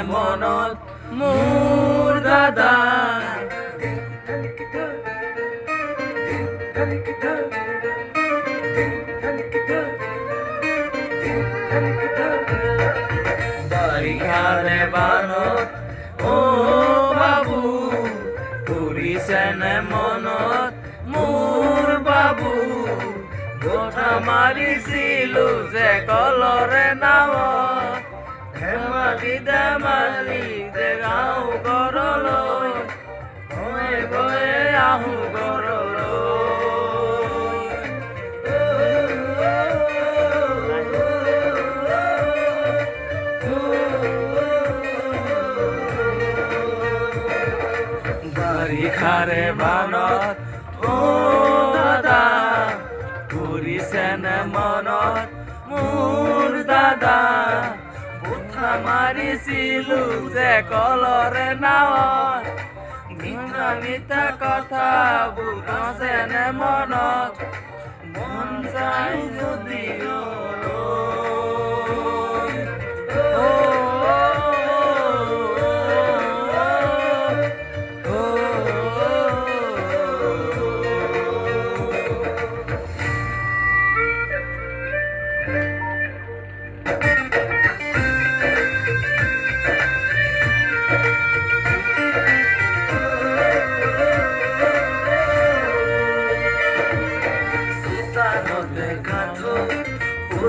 মনত মোৰ দাদা বাৰিষাৰে বানত বাবু কৰিছেনে মনত মোৰ বাবু কথা মাৰিছিলো যে কলৰে নাৱত ধেমালি ধেমালি যে গাঁও ঘৰলৈ গৈ গৈ আহো ঘৰলৈ বাৰিষাৰে বানত দাদা কৰিছেনে মনত মোৰ দাদা কথা মাৰিছিলো যে কলৰে নাৱত মিঠা মিঠা কথাবোৰ আছেনে মনত মন যায় যদিও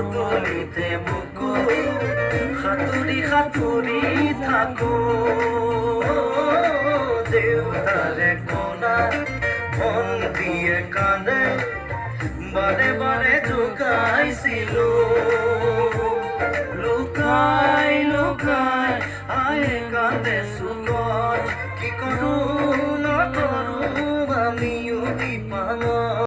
পুতলিতে বুকু সাঁতুৰি সাঁতুৰি থাকো দেউতাৰে কোণাত ভণ্টিয়ে কান্দে বাৰে বাৰে জোকাইছিলো লুকাই লুকাই আয়ে কান্দে চুকত কি কৰো